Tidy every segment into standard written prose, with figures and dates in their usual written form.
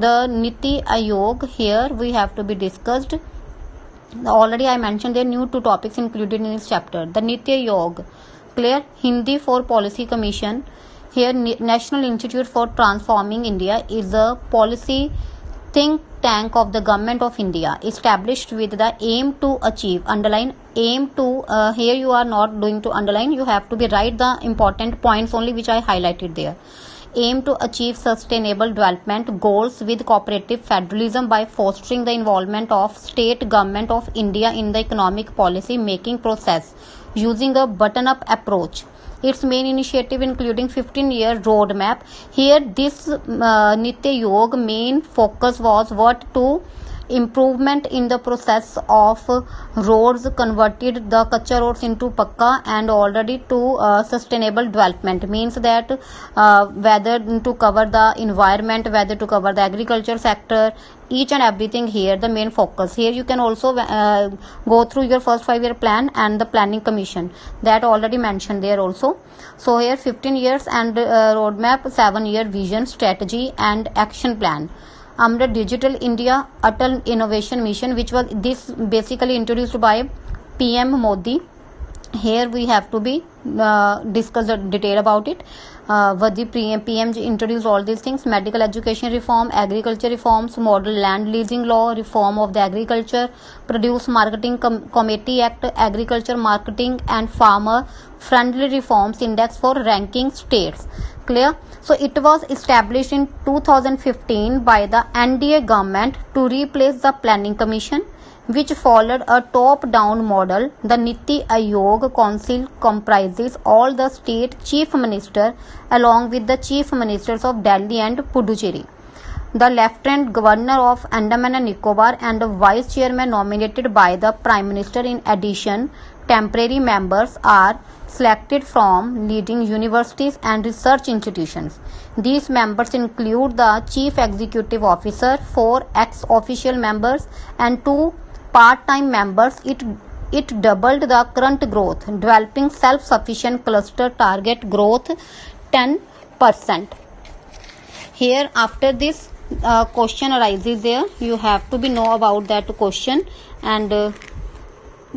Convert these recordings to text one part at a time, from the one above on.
the Niti Ayog, here we have to be discussed. Already I mentioned there are new two topics included in this chapter. The Niti Ayog, clear? Hindi for Policy Commission. Here National Institute for Transforming India is a policy think tank of the Government of India, established with the aim to achieve, underline aim to, here you are not going to underline, you have to be write the important points only which I highlighted there. Aim to achieve sustainable development goals with cooperative federalism by fostering the involvement of state government of India in the economic policy making process using a button-up approach. Its main initiative including 15-year roadmap. Here this Niti Ayog main focus was what to improvement in the process of roads, converted the kacha roads into pakka, and already to sustainable development, means that whether to cover the environment, whether to cover the agriculture sector, each and everything. Here the main focus. Here you can also go through your first 5-year plan and the planning commission, that already mentioned there also. So here 15 years and roadmap, 7-year vision, strategy and action plan. Amrit Digital India Atal Innovation Mission, which was this basically introduced by PM Modi. Here we have to be discuss the detail about it. What the PM introduced all these things: medical education reform, agriculture reforms, model land leasing law, reform of the agriculture, produce marketing committee act, agriculture marketing and farmer friendly reforms, index for ranking states. Clear? So it was established in 2015 by the NDA government to replace the planning commission, which followed a top-down model. The Niti Ayog Council comprises all the state chief ministers along with the chief ministers of Delhi and Puducherry, the Lieutenant Governor of Andaman and Nicobar, and a vice chairman nominated by the Prime Minister. In addition, temporary members are selected from leading universities and research institutions. These members include the Chief Executive Officer, 4 ex-official members and 2 part-time members. It doubled the current growth, developing self-sufficient cluster target growth 10%. Here after this question arises there, you have to be know about that question, and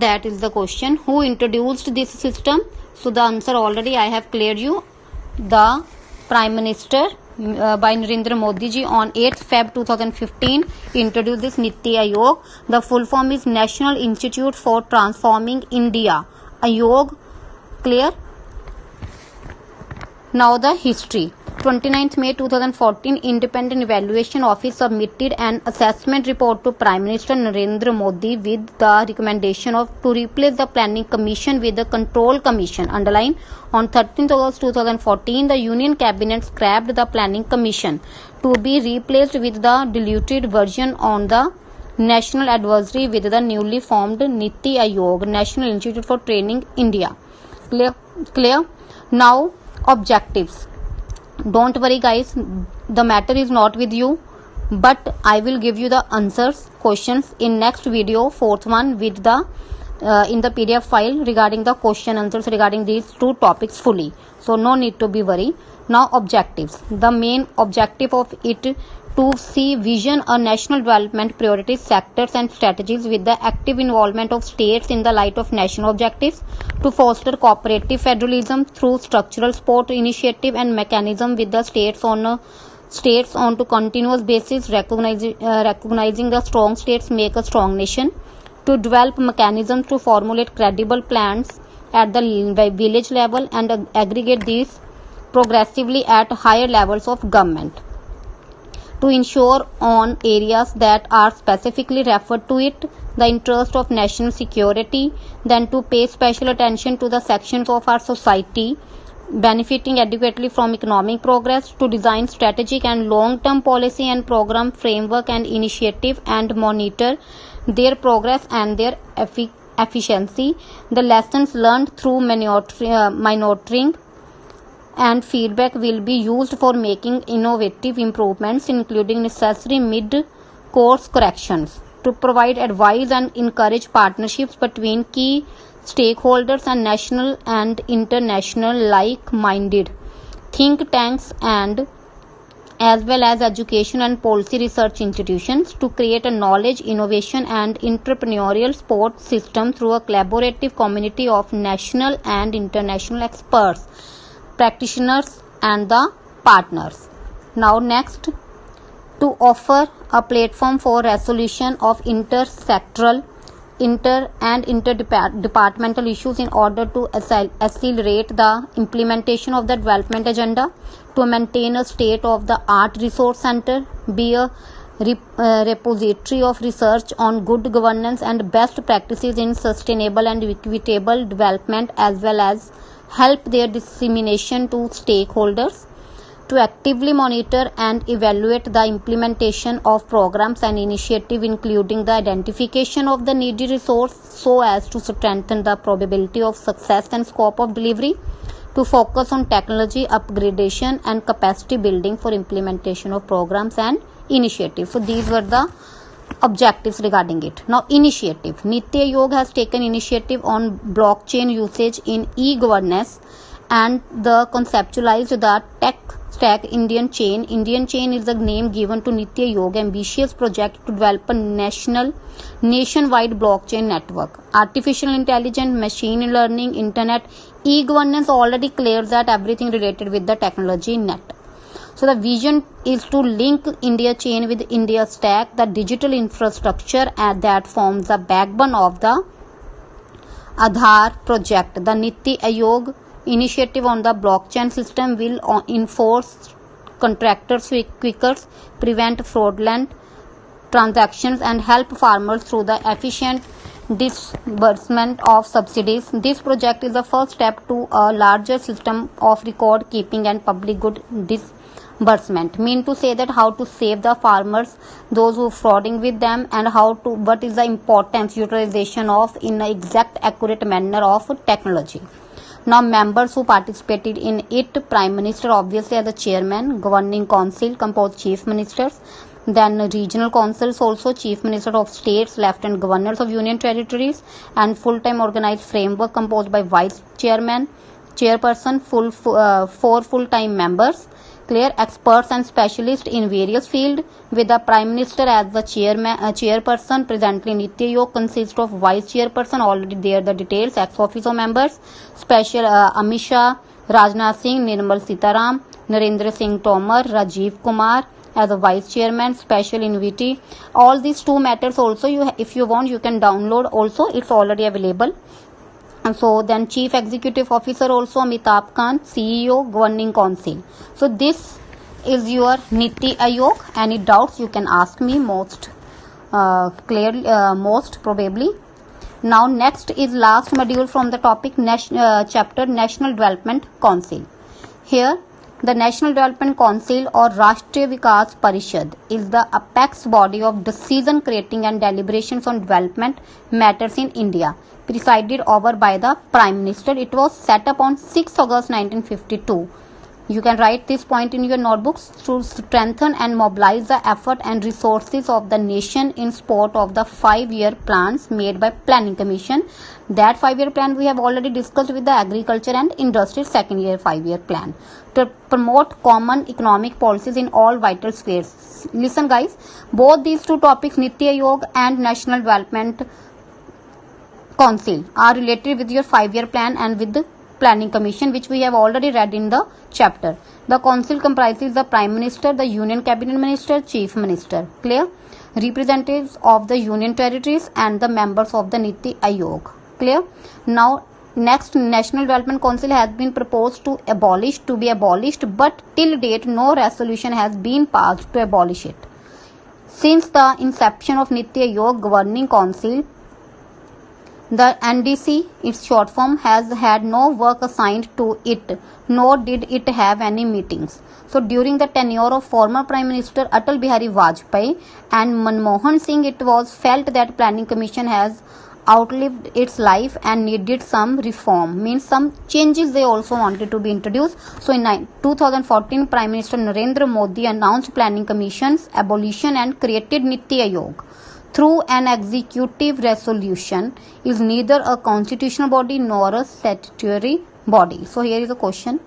that is the question: who introduced this system? So the answer already I have cleared you. The Prime Minister by Narendra Modi ji on 8th Feb 2015 introduced this Niti Ayog. The full form is National Institute for Transforming India. Ayog, clear? Now the history. 29th May 2014, Independent Evaluation Office submitted an assessment report to Prime Minister Narendra Modi with the recommendation to replace the Planning Commission with the Control Commission. Underline, on 13th August 2014, the Union Cabinet scrapped the Planning Commission to be replaced with the diluted version on the National Advisory with the newly formed Niti Ayog, National Institute for Training India. Clear? Now, objectives. Don't worry guys, the matter is not with you, but I will give you the answers, questions in next video, 4th one, with the in the PDF file regarding the question answers regarding these two topics fully. So no need to be worried. Now objectives. The main objective of it to see vision a national development priorities, sectors and strategies with the active involvement of states in the light of national objectives, to foster cooperative federalism through structural support initiative and mechanism with the states on to continuous basis, recognizing the strong states make a strong nation, to develop mechanisms to formulate credible plans at the village level and aggregate these progressively at higher levels of government, to ensure on areas that are specifically referred to it the interest of national security, then to pay special attention to the sections of our society benefiting adequately from economic progress, to design strategic and long-term policy and program framework and initiative and monitor their progress and their efficiency. The lessons learned through monitoring and feedback will be used for making innovative improvements, including necessary mid-course corrections, to provide advice and encourage partnerships between key stakeholders and national and international like-minded think tanks and as well as education and policy research institutions to create a knowledge, innovation and entrepreneurial support system through a collaborative community of national and international experts, practitioners and the partners. Now next, to offer a platform for resolution of interdepartmental issues in order to accelerate the implementation of the development agenda, to maintain a state-of-the-art resource center, be a repository of research on good governance and best practices in sustainable and equitable development, as well as help their dissemination to stakeholders, to actively monitor and evaluate the implementation of programs and initiatives, including the identification of the needy resource so as to strengthen the probability of success and scope of delivery, to focus on technology upgradation and capacity building for implementation of programs and initiatives. So these were the objectives regarding it. Now initiative. Niti Aayog has taken initiative on blockchain usage in e-governance and the conceptualized the tech stack Indian Chain. Indian Chain is the name given to Niti Aayog ambitious project to develop a nationwide blockchain network. Artificial intelligence, machine learning, internet, e-governance already clears that everything related with the technology net. So the vision is to link India Chain with India Stack, the digital infrastructure that forms the backbone of the Aadhaar project. The Niti Aayog initiative on the blockchain system will enforce contractors quicker, prevent fraudulent transactions and help farmers through the efficient disbursement of subsidies. This project is the first step to a larger system of record keeping and public good disbursement. Mean to say that how to save the farmers, those who are frauding with them, and what is the importance utilization of in an exact accurate manner of technology. Now members who participated in it: Prime Minister obviously as the chairman, Governing Council composed chief ministers, then regional councils also, chief minister of states, lieutenant governors of union territories, and full-time organized framework composed by vice chairman, chairperson, four full-time members, clear, experts and specialists in various fields, with the Prime Minister as the chairperson. Presently Niti Aayog consists of vice chairperson, already there the details, ex officio members, special Amit Shah, Rajnath Singh, Nirmal Sitaram, Narendra Singh Tomar, Rajiv Kumar as a vice chairman, special invitee. All these two matters also, if you want, you can download also, it's already available. And so then chief executive officer also Amitabh Kant, CEO, Governing Council. So this is your Niti Aayog. Any doubts you can ask me most probably. Now next is last module from the topic chapter National Development Council. Here the National Development Council or Rashtriya Vikas Parishad is the apex body of decision creating and deliberations on development matters in India, presided over by the Prime Minister. It was set up on 6 August 1952. You can write this point in your notebooks: to strengthen and mobilize the effort and resources of the nation in support of the 5-year plans made by Planning Commission. That 5-year plan we have already discussed with the Agriculture and Industry second year 5-year plan. To promote common economic policies in all vital spheres. Listen guys, both these two topics, Niti Aayog and National Development Council, are related with your 5-year plan and with the Planning Commission, which we have already read in the chapter. The council comprises the Prime Minister, the Union Cabinet Minister, Chief Minister, clear, representatives of the Union Territories and the members of the Niti Aayog, clear. Now next, National Development Council has been proposed to be abolished, but till date no resolution has been passed to abolish it. Since the inception of Niti Aayog Governing Council, the NDC, its short form, has had no work assigned to it, nor did it have any meetings. So during the tenure of former Prime Minister Atal Bihari Vajpayee and Manmohan Singh, it was felt that Planning Commission has outlived its life and needed some reform, means some changes they also wanted to be introduced. So in 2014, Prime Minister Narendra Modi announced Planning Commission's abolition and created Niti Aayog through an executive resolution. Is neither a constitutional body nor a statutory body. So here is a question: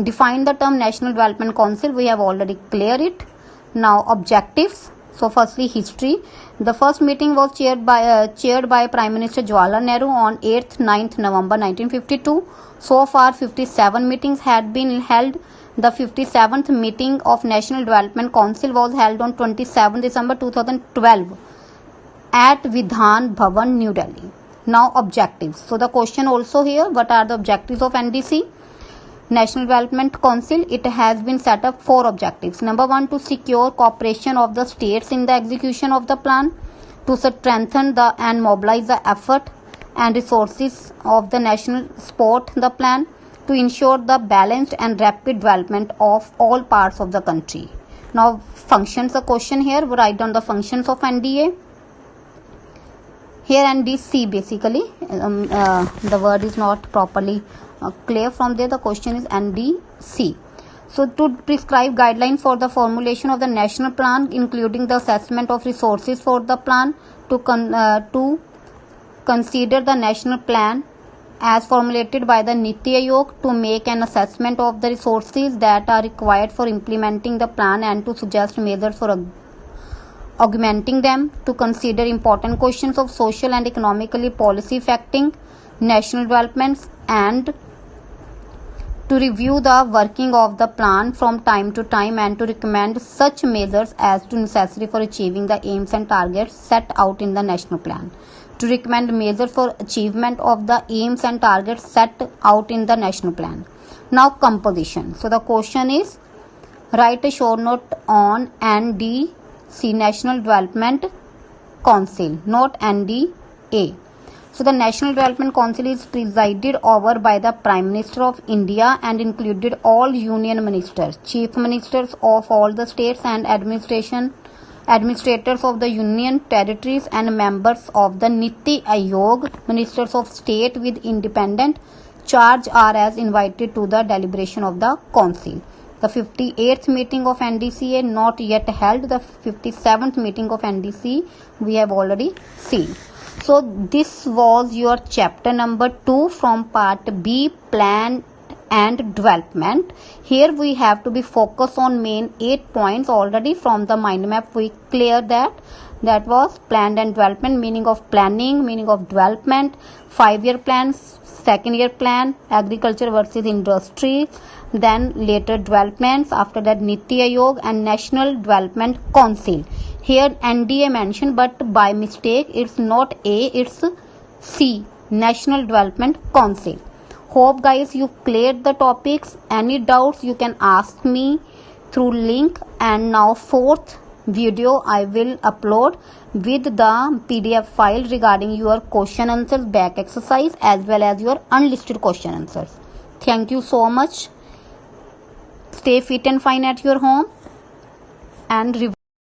Define the term National Development Council. We have already cleared it. Now objectives. So firstly, history. The first meeting was chaired by Prime Minister Jawaharlal Nehru on 8th-9th November 1952. So far 57 meetings had been held. The 57th meeting of National Development Council was held on 27 December 2012 at Vidhan Bhavan, New Delhi. Now objectives. So the question also here, what are the objectives of NDC? National Development Council, it has been set up 4 objectives. Number 1, to secure cooperation of the states in the execution of the plan, to strengthen and mobilize the effort and resources of the national support the plan, to ensure the balanced and rapid development of all parts of the country. Now functions, the question here, we write down the functions of NDA. Here NDC basically, the word is not properly clear from there. The question is NDC. So to prescribe guidelines for the formulation of the national plan, including the assessment of resources for the plan, to consider the national plan as formulated by the Niti Aayog, to make an assessment of the resources that are required for implementing the plan and to suggest measures for augmenting them, to consider important questions of social and economically policy affecting national developments, and to review the working of the plan from time to time and to recommend such measures as to necessary for achieving the aims and targets set out in the national plan. To recommend measures for achievement of the aims and targets set out in the national plan. Now composition. So the question is, write a short note on NDC, National Development Council, not NDA. So the National Development Council is presided over by the Prime Minister of India and included all union ministers, chief ministers of all the states and administrators of the union territories, and members of the Niti Aayog. Ministers of state with independent charge are as invited to the deliberation of the council. The 58th meeting of NDCA not yet held. The 57th meeting of NDC we have already seen. So this was your chapter number 2 from part B, plan and development. Here we have to be focused on main 8 points. Already from the mind map we cleared that was planned and development, meaning of planning, meaning of development, 5-year plans, 2nd-year plan, agriculture versus industry, then later developments, after that Niti Aayog and National Development Council. Here NDA mentioned, but by mistake it's not A, it's C, National Development Council. Hope guys you cleared the topics. Any doubts you can ask me through link. And now 4th video I will upload with the PDF file regarding your question answers, back exercise, as well as your unlisted question answers. Thank you so much. Stay fit and fine at your home and